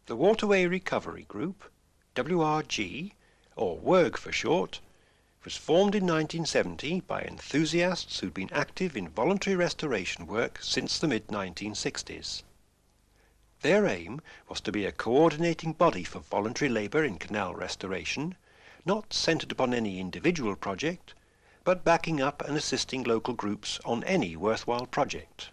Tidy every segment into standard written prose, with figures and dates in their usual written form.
The Waterway Recovery Group, WRG, or WERG for short, was formed in 1970 by enthusiasts who'd been active in voluntary restoration work since the mid-1960s. Their aim was to be a coordinating body for voluntary labour in canal restoration, not centred upon any individual project, but backing up and assisting local groups on any worthwhile project.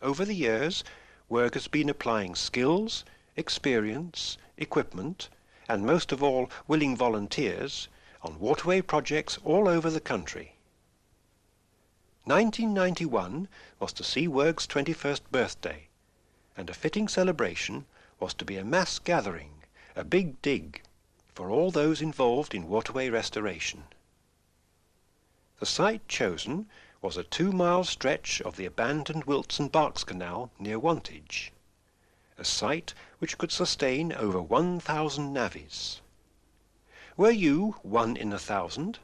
Over the years, WERG has been applying skills, experience, equipment, and most of all willing volunteers on waterway projects all over the country. 1991 was to see WERG's 21st birthday, and a fitting celebration was to be a mass gathering, a big dig, for all those involved in waterway restoration. The site chosen was a 2-mile stretch of the abandoned Wilton Berks Canal near Wantage, a site which could sustain over 1,000 navvies. Were you one in 1,000?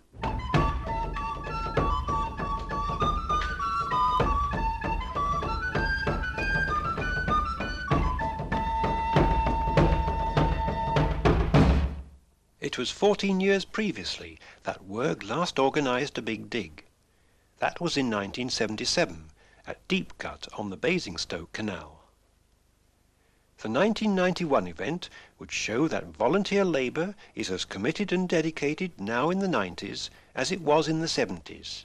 It was 14 years previously that WERG last organised a big dig. That was in 1977 at Deepcut on the Basingstoke Canal. The 1991 event would show that volunteer labour is as committed and dedicated now in the 90s as it was in the 70s,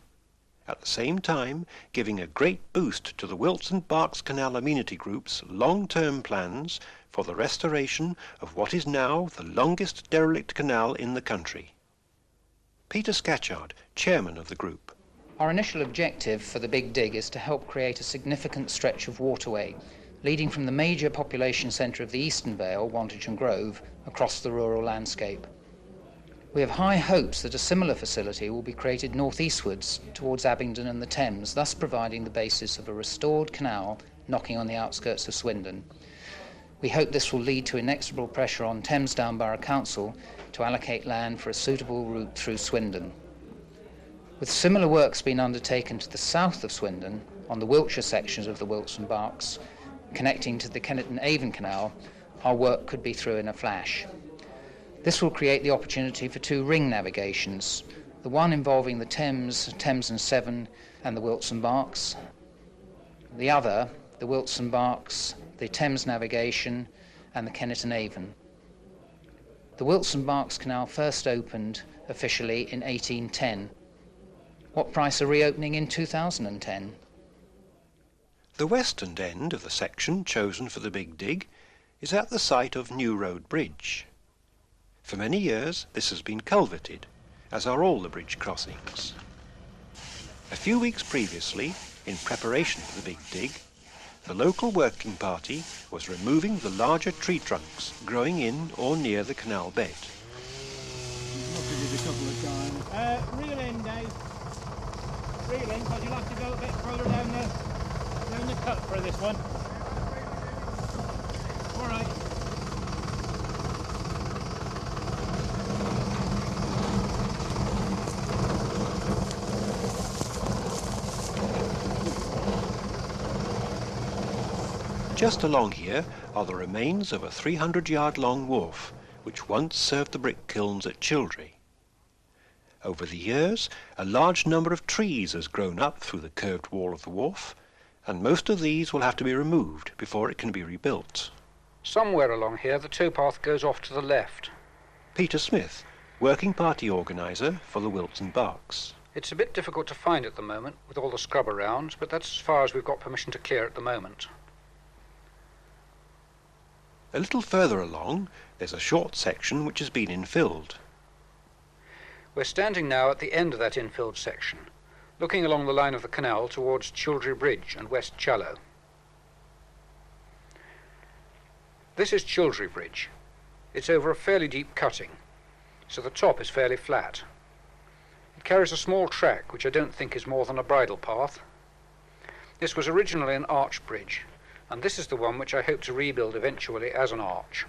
at the same time giving a great boost to the Wilton Berks Canal Amenity Group's long-term plans for the restoration of what is now the longest derelict canal in the country. Peter Scatchard, chairman of the group. Our initial objective for the Big Dig is to help create a significant stretch of waterway leading from the major population centre of the Eastern Vale, Wantage and Grove, across the rural landscape. We have high hopes that a similar facility will be created northeastwards towards Abingdon and the Thames, thus providing the basis of a restored canal knocking on the outskirts of Swindon. We hope this will lead to inexorable pressure on Thamesdown Borough Council to allocate land for a suitable route through Swindon. With similar works being undertaken to the south of Swindon, on the Wiltshire sections of the Wilton Berks, connecting to the Kennet Avon Canal, our work could be through in a flash. This will create the opportunity for 2 ring navigations, the one involving the Thames and Severn and the Wilton Berks, the other, the Wilton Berks, the Thames navigation and the Kennet Avon. The Wilton Berks Canal first opened officially in 1810. What price a reopening in 2010? The western end of the section chosen for the Big Dig is at the site of New Road Bridge. For many years this has been culverted, as are all the bridge crossings. A few weeks previously, in preparation for the Big Dig, the local working party was removing the larger tree trunks growing in or near the canal bed. Reel in, Dave. Reel in, because you'll have to go a bit further down the cut for this one. All right. Just along here are the remains of a 300-yard-long wharf which once served the brick kilns at Childry. Over the years, a large number of trees has grown up through the curved wall of the wharf, and most of these will have to be removed before it can be rebuilt. Somewhere along here the towpath goes off to the left. Peter Smith, working party organiser for the Wilton Berks. It's a bit difficult to find at the moment with all the scrub around, but that's as far as we've got permission to clear at the moment. A little further along, there's a short section which has been infilled. We're standing now at the end of that infilled section, looking along the line of the canal towards Childry Bridge and West Challow. This is Childry Bridge. It's over a fairly deep cutting, so the top is fairly flat. It carries a small track which I don't think is more than a bridle path. This was originally an arch bridge, and this is the one which I hope to rebuild eventually as an arch.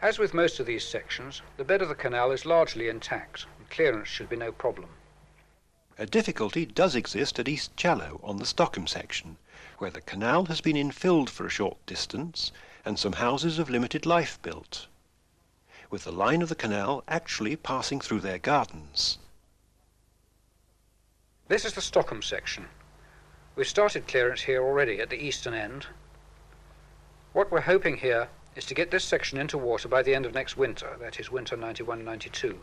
As with most of these sections, the bed of the canal is largely intact, and clearance should be no problem. A difficulty does exist at East Challow on the Stockham section, where the canal has been infilled for a short distance, and some houses of limited life built, with the line of the canal actually passing through their gardens. This is the Stockham section. We've started clearance here already at the eastern end. What we're hoping here is to get this section into water by the end of next winter, that is winter 91-92.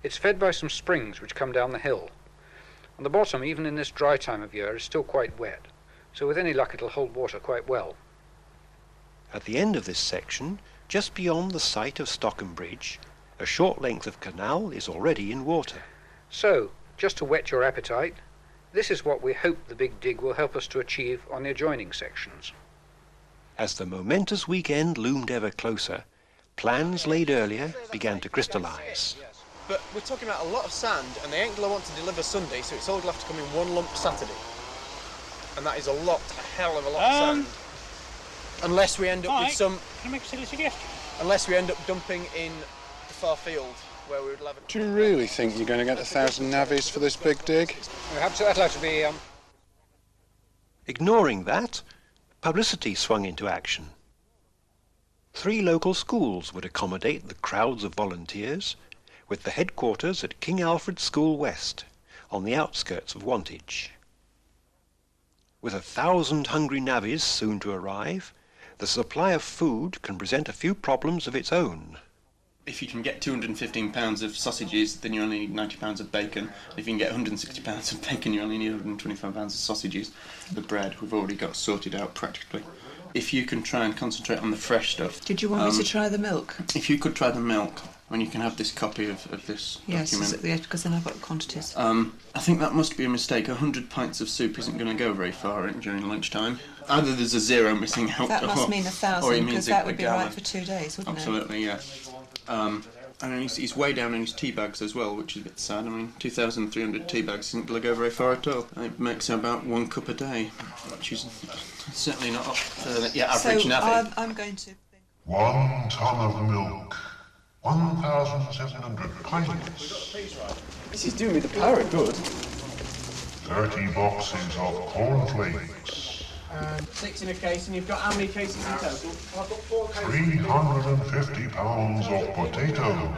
It's fed by some springs which come down the hill, and the bottom, even in this dry time of year, is still quite wet, so with any luck it'll hold water quite well. At the end of this section, just beyond the site of Stockham Bridge, a short length of canal is already in water. So, just to whet your appetite, this is what we hope the big dig will help us to achieve on the adjoining sections. As the momentous weekend loomed ever closer, plans laid earlier began to crystallise. But we're talking about a lot of sand, and they ain't going to want to deliver Sunday, so it's all going to have to come in one lump Saturday. And that is a hell of a lot of sand. Unless we end up with some... Can I make a silly suggestion? Unless we end up dumping in the far field, where we would have... Do you really think you're going to get 1,000 navvies for this big dig? That'll have to be... Ignoring that, publicity swung into action. 3 local schools would accommodate the crowds of volunteers, with the headquarters at King Alfred School West, on the outskirts of Wantage. With 1,000 hungry navvies soon to arrive, the supply of food can present a few problems of its own. If you can get 215 pounds of sausages, then you only need 90 pounds of bacon. If you can get 160 pounds of bacon, you only need 125 pounds of sausages. The bread we've already got sorted out practically. If you can try and concentrate on the fresh stuff... Did you want me to try the milk? If you could try the milk, when you can have this copy of this yes, document. Yes, because then I've got the quantities. I think that must be a mistake. 100 pints of soup isn't going to go very far during lunchtime. Either there's a zero missing out, that must mean 1,000, because that would be right for 2 days, wouldn't Absolutely, it? Absolutely, yeah. And he's way down in his tea bags as well, which is a bit sad. I mean, 2,300 tea bags isn't going to go very far at all. It makes about 1 cup a day, which is certainly not up to the average navvy. I'm going to... 1 ton of milk, 1,700 pints. This is doing me the power of good. 30 boxes of cornflakes. 6 in a case, and you've got how many cases in total? I've got 4 cases. 350 pounds of potatoes.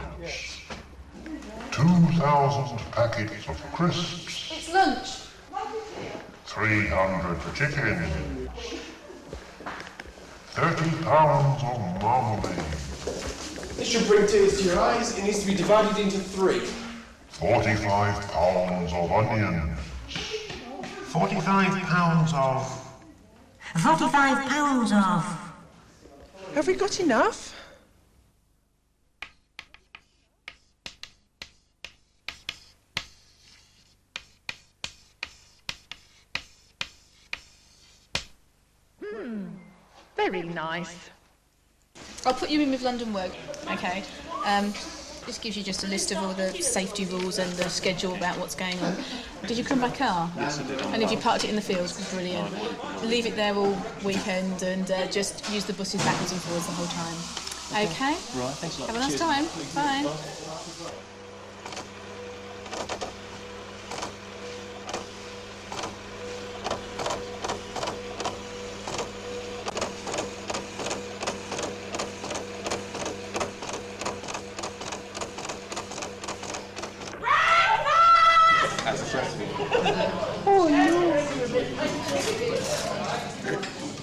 2,000 packets of crisps. It's lunch. 300 chickens. 30 pounds of marmalade. This should bring tears to your eyes. It needs to be divided into 3. 45 pounds of onions. 45 pounds of... 45 pounds of... Have we got enough? Very nice. I'll put you in with London Work, okay? This gives you just a list of all the safety rules and the schedule about what's going on. Did you come by car? Yes, I did. And if you parked it in the fields, brilliant. Leave it there all weekend and just use the buses backwards and forwards the whole time. Okay? Right, thanks a lot. Have a nice time. Bye. Oh no!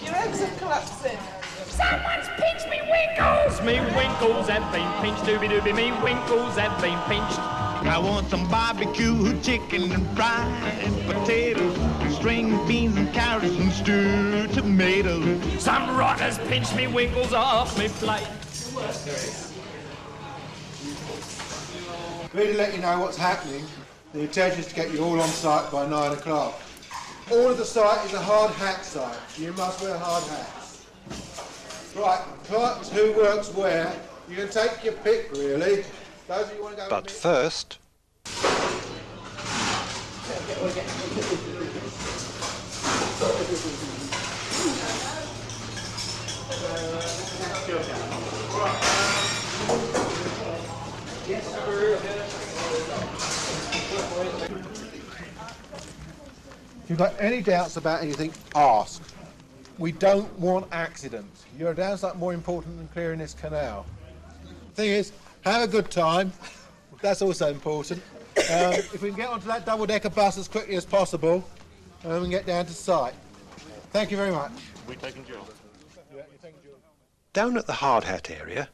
Your eggs are collapsing. Someone's pinched me winkles! Me winkles have been pinched, doobie-doobie, me winkles have been pinched. I want some barbecue chicken and fried potatoes, string beans and carrots and stewed tomatoes. Some rotters pinched me winkles off me plate. Really let you know what's happening. The intention is to get you all on site by 9 o'clock. All of the site is a hard hat site. You must wear hard hats. Right, clerks who works where, you can take your pick really. Those of you want to go. But first... If you've got any doubts about anything, ask. We don't want accidents. Eurodawn's not more important than clearing this canal. Thing is, have a good time. That's also important. If we can get onto that double-decker bus as quickly as possible, and we can get down to site. Thank you very much. We taking Jill? Down at the Hard Hat area,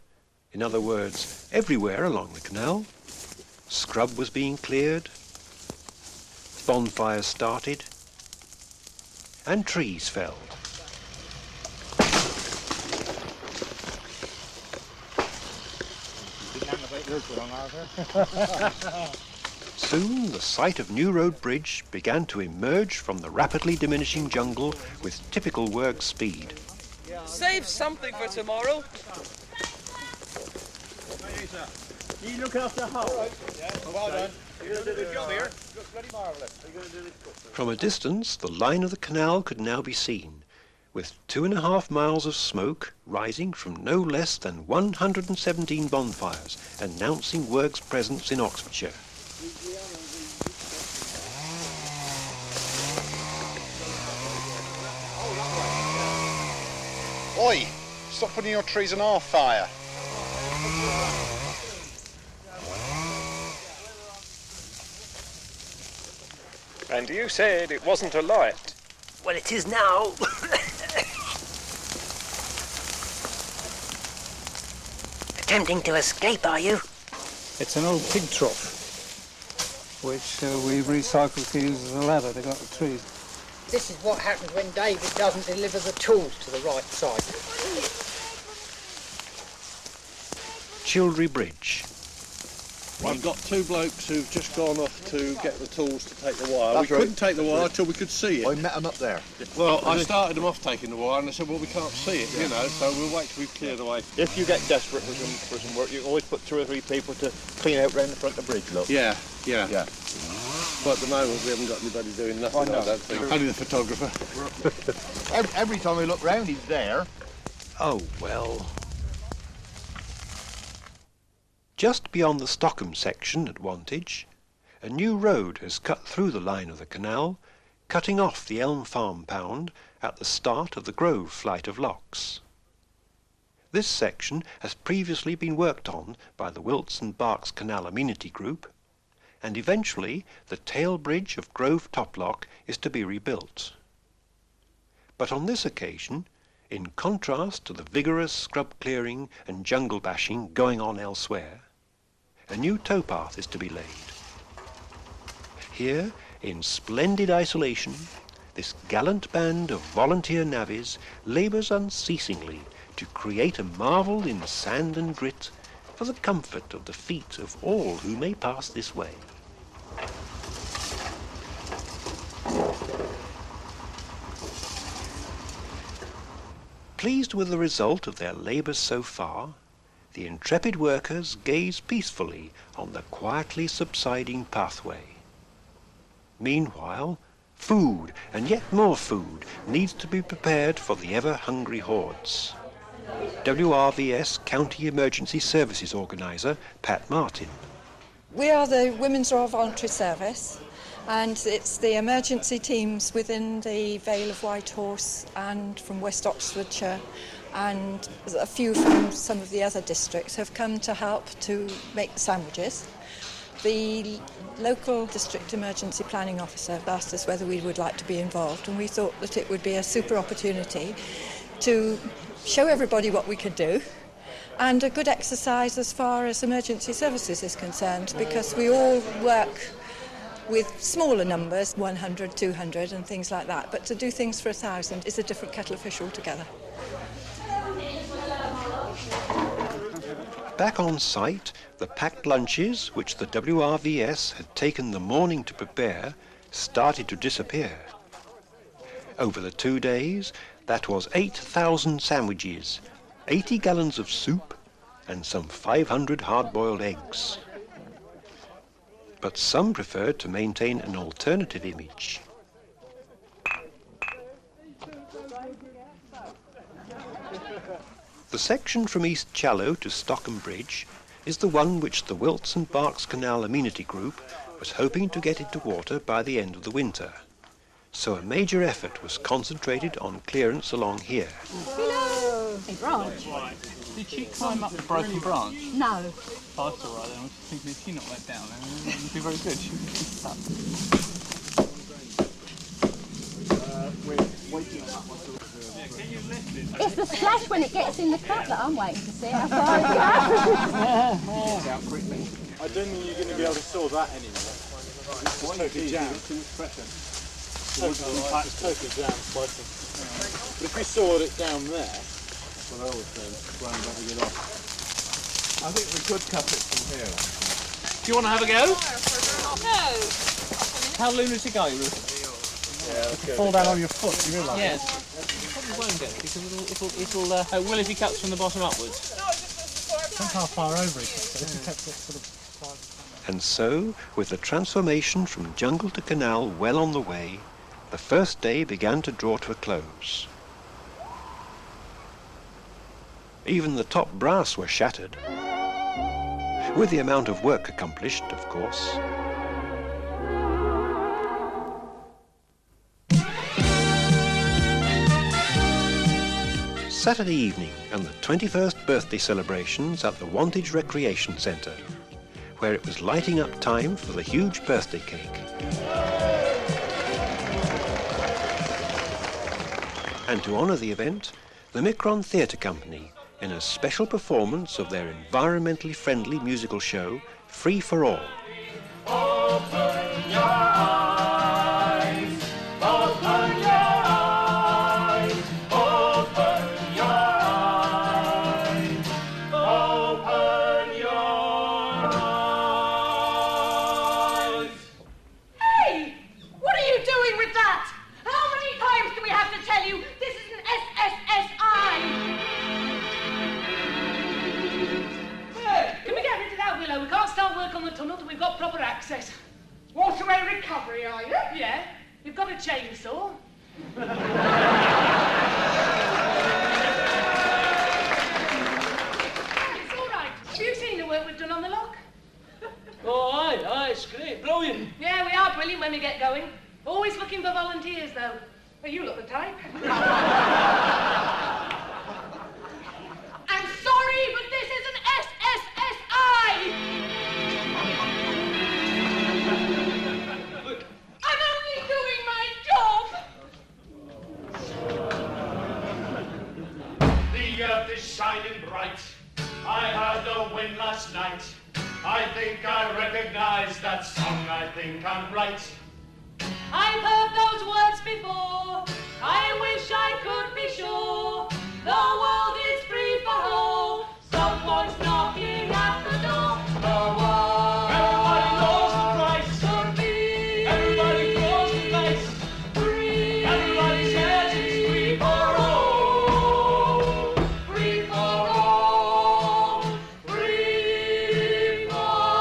in other words, everywhere along the canal, scrub was being cleared, bonfires started, and trees felled. Soon the site of New Road Bridge began to emerge from the rapidly diminishing jungle with typical work speed. Save something for tomorrow. You look after Hull. Well done. You're going to do a good job here. Looks bloody marvellous. From a distance, the line of the canal could now be seen, with 2.5 miles of smoke rising from no less than 117 bonfires, announcing work's presence in Oxfordshire. Oi! Stop putting your trees on our fire. And you said it wasn't a light. Well, it is now. Attempting to escape, are you? It's an old pig trough, which we recycled to use as a ladder to go up the trees. This is what happens when David doesn't deliver the tools to the right side. Childry Bridge. I've got two blokes who've just gone off to get the tools to take the wire. That's we right. couldn't take the wire till we could see it. I met them up there. Well, I started them off taking the wire and they said, well, we can't see it, you know, so we'll wait till we've cleared away. If you get desperate for some work, you can always put 2 or 3 people to clean out round the front of the bridge, look. Yeah. But at the moment we haven't got anybody doing nothing, I don't think. Only the photographer. Every time we look round, he's there. Oh, well. Just beyond the Stockham section at Wantage, a new road has cut through the line of the canal, cutting off the Elm Farm pound at the start of the Grove flight of locks. This section has previously been worked on by the Wilts and Berks Canal Amenity Group, and eventually the tail bridge of Grove Toplock is to be rebuilt. But on this occasion, in contrast to the vigorous scrub clearing and jungle bashing going on elsewhere, a new towpath is to be laid. Here, in splendid isolation, this gallant band of volunteer navvies labours unceasingly to create a marvel in sand and grit for the comfort of the feet of all who may pass this way. Pleased with the result of their labours so far, the intrepid workers gaze peacefully on the quietly subsiding pathway. Meanwhile, food, and yet more food, needs to be prepared for the ever-hungry hordes. WRVS County Emergency Services Organiser, Pat Martin. We are the Women's Royal Voluntary Service, and it's the emergency teams within the Vale of Whitehorse and from West Oxfordshire, and a few from some of the other districts have come to help to make the sandwiches. The local district emergency planning officer asked us whether we would like to be involved, and we thought that it would be a super opportunity to show everybody what we could do, and a good exercise as far as emergency services is concerned, because we all work with smaller numbers, 100, 200 and things like that, but to do things for 1,000 is a different kettle of fish altogether. Back on site, the packed lunches, which the WRVS had taken the morning to prepare, started to disappear. Over the 2 days, that was 8,000 sandwiches, 80 gallons of soup, and some 500 hard-boiled eggs. But some preferred to maintain an alternative image. The section from East Challow to Stockham Bridge is the one which the Wilts and Berks Canal Amenity Group was hoping to get into water by the end of the winter, so a major effort was concentrated on clearance along here. Hello! Hey, branch. Did she climb up the broken branch? No. Oh, that's all right then. I was thinking if she knocked that down, then it would be very good. She would be stuck. It's the splash when it gets in the cup that I'm waiting to see how far it goes. I don't think you're going to be able to saw that anymore. It's totally jammed. Too much pressure. It's totally jammed. But if we sawed it down there, that's what I always say, try and better get off. I think we could cut it from here. Do you want to have a go? No. How lunatic are you, Ruth? Yeah, if you fall down on your foot, you realise? Yes. You probably won't get it because it'll will if he cuts from the bottom upwards. Depends how far over he cuts it. If he cuts it sort of... And so, with the transformation from jungle to canal well on the way, the first day began to draw to a close. Even the top brass were shattered, with the amount of work accomplished, of course. Saturday evening and the 21st birthday celebrations at the Wantage Recreation Centre, where it was lighting up time for the huge birthday cake. And to honour the event, the Micron Theatre Company, in a special performance of their environmentally friendly musical show, Free for All. Open your eyes, open your eyes, open your eyes, open your eyes. Hey! What are you doing with that? How many times do we have to tell you this is an SSSI? Hey, can we get rid of that willow? We can't start work on the tunnel till we've got proper access. Waterway recovery, are you? Yeah. We've got a chainsaw. It's all right. Have you seen the work we've done on the lock? Oh, aye, it's great, brilliant. Yeah, we are brilliant when we get going. Always looking for volunteers, though. Well, you look the type. I'm sorry, but this is an SSSI! I'm only doing my job! The earth is shining bright. I heard the wind last night. I think I recognize that song. I think I'm right. I've heard those words before. I wish I could be sure. The world is free for all. Someone's knocking at the door. The world. Everybody knows the price. Could be. Everybody knows the place. Free. Everybody says it's free for all. Free for all. Free for all.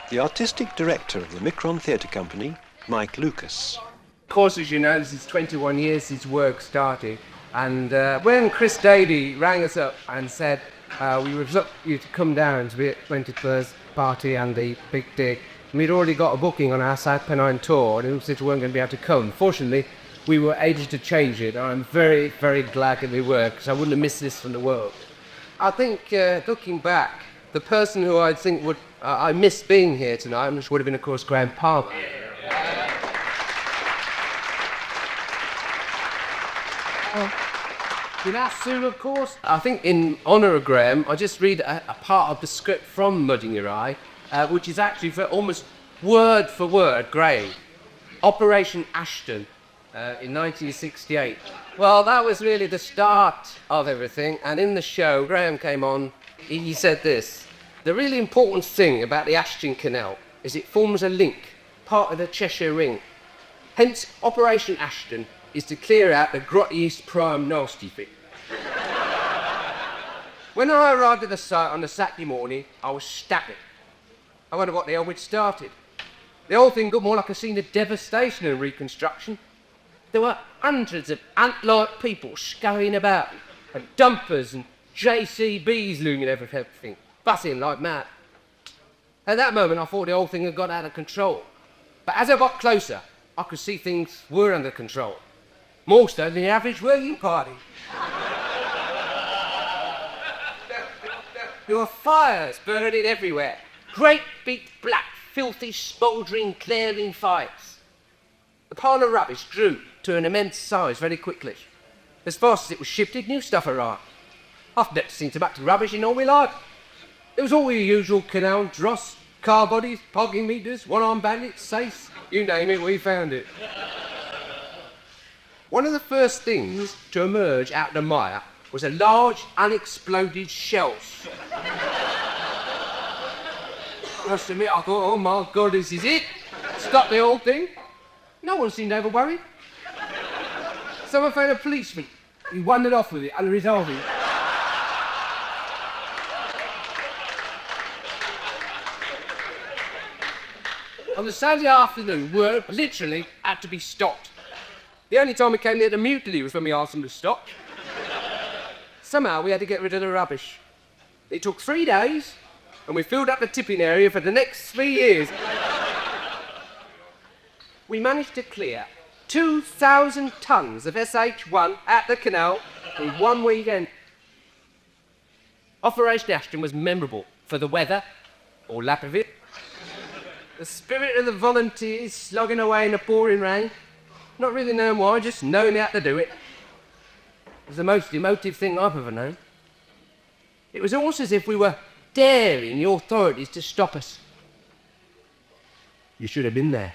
The artistic director of the Micron Theatre Company, Mike Lucas. Of course, as you know, this is 21 years since work started, and when Chris Davey rang us up and said we would love you to come down to the 21st party and the Big Dig, we'd already got a booking on our South Pennine tour, and we said we weren't going to be able to come. Fortunately, we were able to change it, and I'm very, very glad that we were, because I wouldn't have missed this for the world. I think, looking back, the person who I think would I missed being here tonight, which would have been, of course, Graham Palmer. Sue, of course. I think in honour of Graham, I just read a part of the script from Mudding Your Eye, which is actually for almost word for word Graham. Operation Ashton in 1968. Well, that was really the start of everything, and in the show, Graham came on, he said this: the really important thing about the Ashton Canal is it forms a link, part of the Cheshire Ring. Hence, Operation Ashton is to clear out the grottiest prime nasty thing. When I arrived at the site on the Saturday morning, I was static. I wonder what the hell we'd started. The whole thing got more like a scene of devastation and reconstruction. There were hundreds of ant-like people scurrying about, and dumpers and JCBs looming over everything, fussing like mad. At that moment, I thought the whole thing had got out of control. But as I got closer, I could see things were under control. More so than the average working party. There were fires burning everywhere. Great big black, filthy, smouldering, glaring fires. The pile of rubbish grew to an immense size very quickly. As fast as it was shifted, new stuff arrived. I've never seen so much rubbish in all my life. It was all your usual canal dross, car bodies, parking meters, one-armed bandits, safes, you name it, we found it. One of the first things to emerge out of the mire was a large, unexploded shell. I must admit, I thought, oh my God, this is it. Stop the whole thing. No one seemed over worried. Someone found a policeman. He wandered off with it under his arm. On the Saturday afternoon, work literally had to be stopped. The only time we came near the mutiny was when we asked them to stop. Somehow we had to get rid of the rubbish. It took 3 days, and we filled up the tipping area for the next 3 years. We managed to clear 2,000 tonnes of SH1 at the canal in 1 weekend. Operation Ashton was memorable for the weather, or lack of it. The spirit of the volunteers slogging away in the pouring rain, not really knowing why, just knowing how to do it. It was the most emotive thing I've ever known. It was almost as if we were daring the authorities to stop us. You should have been there.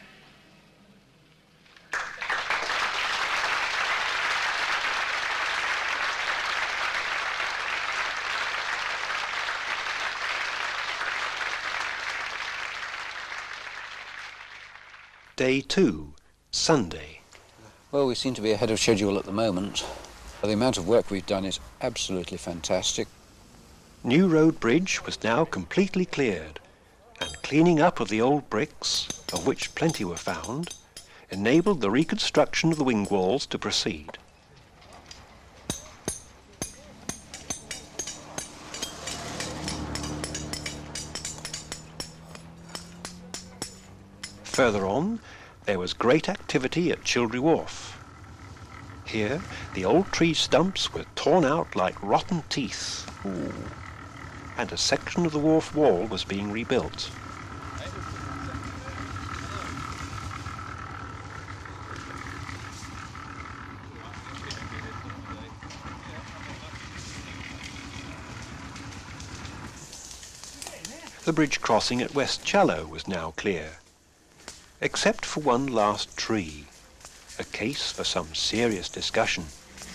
Day 2, Sunday. Well, we seem to be ahead of schedule at the moment. The amount of work we've done is absolutely fantastic. New Road Bridge was now completely cleared, and cleaning up of the old bricks, of which plenty were found, enabled the reconstruction of the wing walls to proceed. Further on, there was great activity at Childry Wharf. Here, the old tree stumps were torn out like rotten teeth. Ooh. And a section of the wharf wall was being rebuilt. The bridge crossing at West Challow was now clear, except for one last tree, a case for some serious discussion.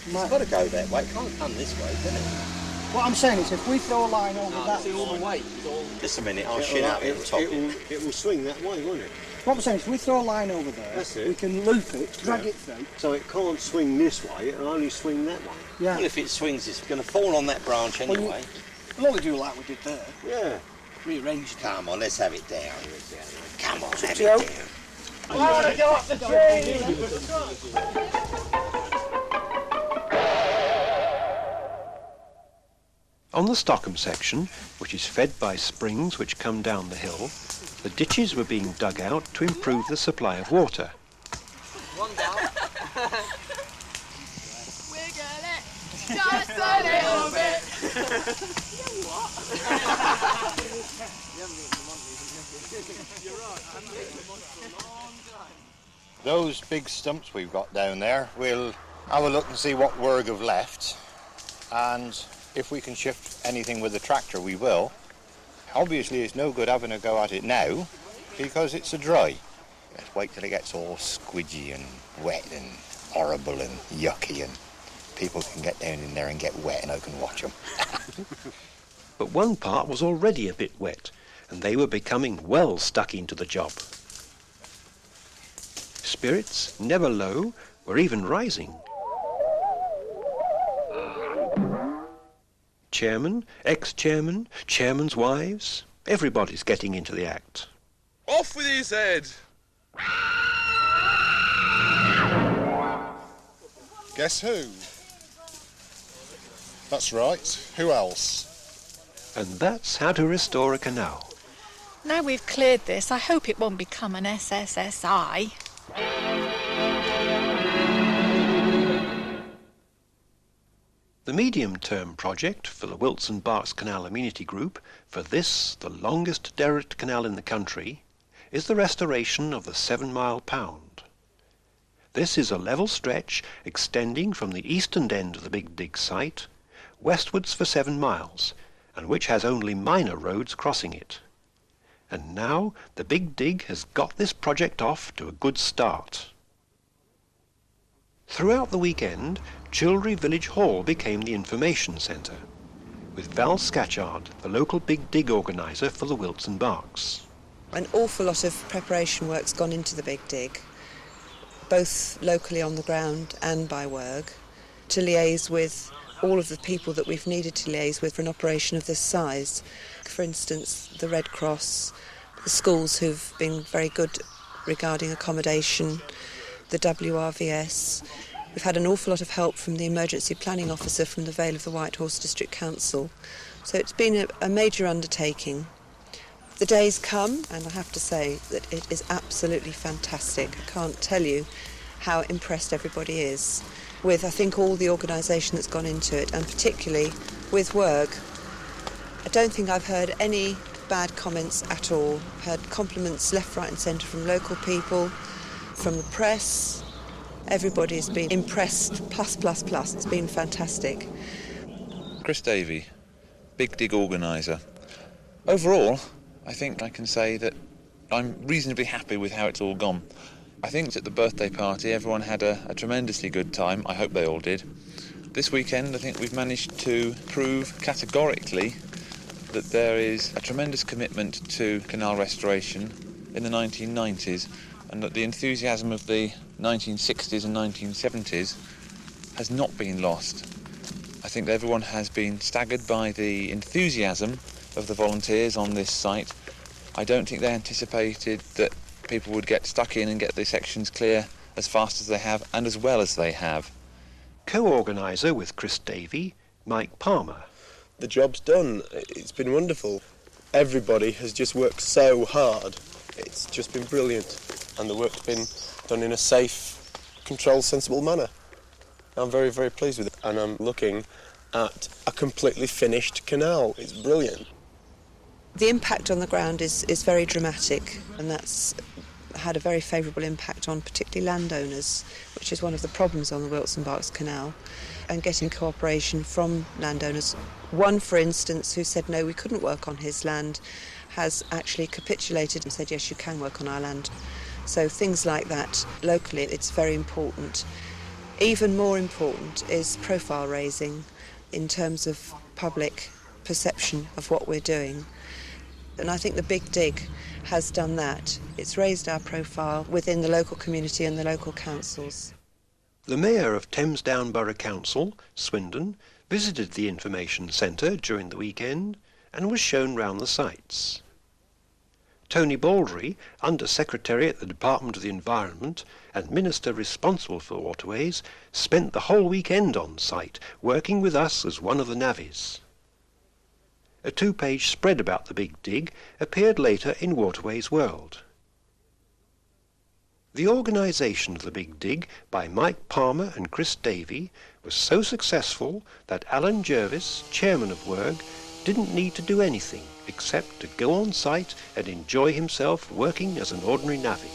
It's got to go that way, it can't come this way, can it? What I'm saying is, if we throw a line over that... all the way. Just a minute, I'll shin out at the top. It will swing that way, won't it? What I'm saying is, if we throw a line over there, we can loop it, drag it through. So it can't swing this way, it'll only swing that way. Yeah. Well, if it swings, it's going to fall on that branch anyway. We'll only do like we did there. Yeah. Rearrange it. Come on, let's have it down. Come on, have it Joe. down. I want to go up the On the Stockham section, which is fed by springs which come down the hill, the ditches were being dug out to improve the supply of water. One down. Wiggle it, just a little bit. You know what? You're right, I haven't been to Monty for a long time. Those big stumps we've got down there, we'll have a look and see what work have left, and if we can shift anything with the tractor, we will. Obviously, it's no good having a go at it now, because it's a dry. Let's wait till it gets all squidgy and wet and horrible and yucky, and people can get down in there and get wet, and I can watch them. But one part was already a bit wet, and they were becoming well stuck into the job. Spirits, never low, were even rising. Chairman, ex-chairman, chairman's wives, Everybody's getting into the act. Off with his head! Guess who? That's right. Who else? And that's how to restore a canal. Now we've cleared this, I hope it won't become an SSSI. The medium-term project for the Wilton Berks Canal Amenity Group for this, the longest derelict canal in the country, is the restoration of the 7 Mile Pound. This is a level stretch extending from the eastern end of the Big Dig site westwards for 7 miles, and which has only minor roads crossing it. And now the Big Dig has got this project off to a good start. Throughout the weekend, Chilry Village Hall became the information centre, with Val Scatchard, the local Big Dig organiser for the Wilton Berks. An awful lot of preparation work's gone into the Big Dig, both locally on the ground and by WERG, to liaise with all of the people that we've needed to liaise with for an operation of this size. For instance, the Red Cross, the schools who've been very good regarding accommodation, the WRVS. We've had an awful lot of help from the emergency planning officer from the Vale of the White Horse District Council. So it's been a major undertaking. The day's come, and I have to say that it is absolutely fantastic. I can't tell you how impressed everybody is with, I think, all the organisation that's gone into it, and particularly with WERG. I don't think I've heard any bad comments at all. I've heard compliments left, right and centre from local people, from the press. Everybody's been impressed, plus. It's been fantastic. Chris Davey, Big Dig organiser. Overall, I think I can say that I'm reasonably happy with how it's all gone. I think at the birthday party everyone had a tremendously good time. I hope they all did. This weekend I think we've managed to prove categorically that there is a tremendous commitment to canal restoration in the 1990s, and that the enthusiasm of the 1960s and 1970s has not been lost. I think everyone has been staggered by the enthusiasm of the volunteers on this site. I don't think they anticipated that people would get stuck in and get the sections clear as fast as they have and as well as they have. Co-organiser with Chris Davey, Mike Palmer. The job's done. It's been wonderful. Everybody has just worked so hard. It's just been brilliant. And the work's been done in a safe, controlled, sensible manner. I'm very, very pleased with it. And I'm looking at a completely finished canal. It's brilliant. The impact on the ground is very dramatic, and that's had a very favourable impact on particularly landowners, which is one of the problems on the Wilton Berks Canal, and getting cooperation from landowners. One, for instance, who said no, we couldn't work on his land, has actually capitulated and said yes, you can work on our land. So things like that locally, it's very important. Even more important is profile raising in terms of public perception of what we're doing. And I think the Big Dig has done that. It's raised our profile within the local community and the local councils. The Mayor of Thamesdown Borough Council, Swindon, visited the information centre during the weekend and was shown round the sites. Tony Baldry, Under Secretary at the Department of the Environment and Minister responsible for waterways, spent the whole weekend on site, working with us as one of the navvies. A 2-page spread about the Big Dig appeared later in Waterways World. The organisation of the Big Dig by Mike Palmer and Chris Davey was so successful that Alan Jervis, chairman of WERG, didn't need to do anything except to go on site and enjoy himself working as an ordinary navvy.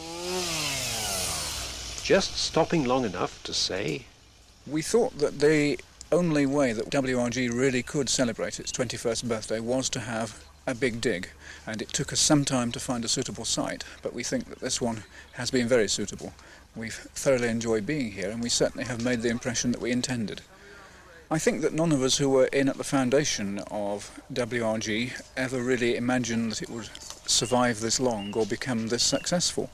Just stopping long enough to say, we thought that the only way that WRG really could celebrate its 21st birthday was to have a Big Dig, and it took us some time to find a suitable site, but we think that this one has been very suitable. We've thoroughly enjoyed being here, and we certainly have made the impression that we intended. I think that none of us who were in at the foundation of WRG ever really imagined that it would survive this long or become this successful,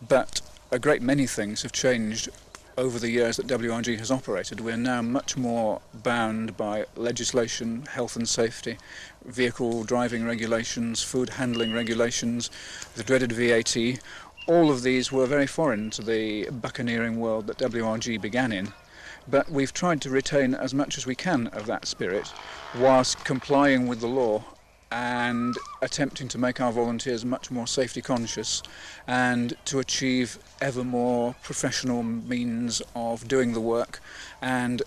but a great many things have changed over the years that WRG has operated, we're now much more bound by legislation, health and safety, vehicle driving regulations, food handling regulations, the dreaded VAT. All of these were very foreign to the buccaneering world that WRG began in, but we've tried to retain as much as we can of that spirit whilst complying with the law and attempting to make our volunteers much more safety conscious and to achieve ever more professional means of doing the work and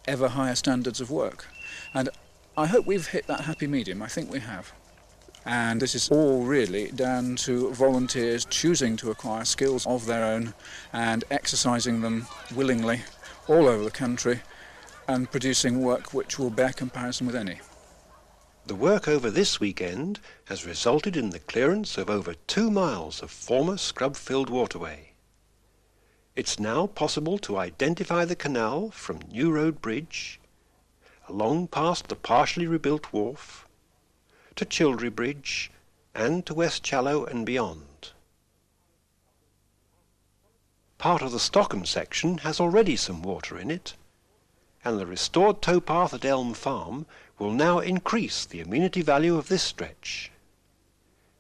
ever higher standards of work. And I hope we've hit that happy medium. I think we have. And this is all really down to volunteers choosing to acquire skills of their own and exercising them willingly all over the country and producing work which will bear comparison with any. The work over this weekend has resulted in the clearance of over 2 miles of former scrub-filled waterway. It's now possible to identify the canal from New Road Bridge, along past the partially rebuilt wharf, to Childry Bridge, and to West Challow and beyond. Part of the Stockham section has already some water in it, and the restored towpath at Elm Farm will now increase the amenity value of this stretch.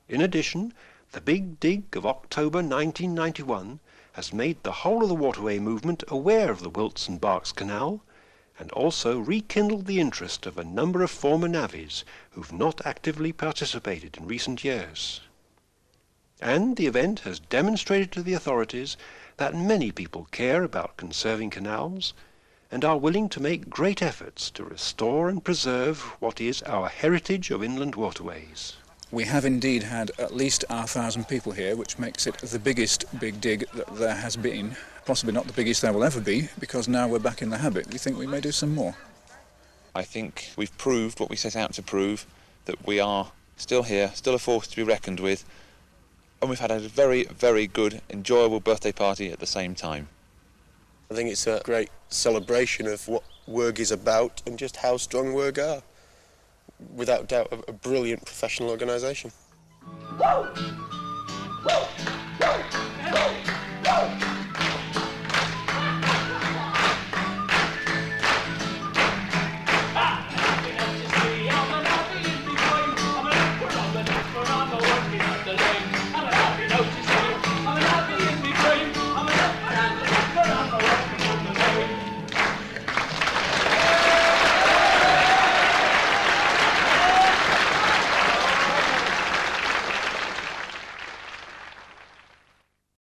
In addition, the Big Dig of October 1991 has made the whole of the waterway movement aware of the Wilts and Berks Canal, and also rekindled the interest of a number of former navvies who've not actively participated in recent years. And the event has demonstrated to the authorities that many people care about conserving canals and are willing to make great efforts to restore and preserve what is our heritage of inland waterways. We have indeed had at least 1,000 people here, which makes it the biggest Big Dig that there has been. Possibly not the biggest there will ever be, because now we're back in the habit. We think we may do some more. I think we've proved what we set out to prove, that we are still here, still a force to be reckoned with, and we've had a very, very good, enjoyable birthday party at the same time. I think it's a great celebration of what WERG is about and just how strong WERG are. Without doubt, a brilliant professional organisation. Woo! Woo!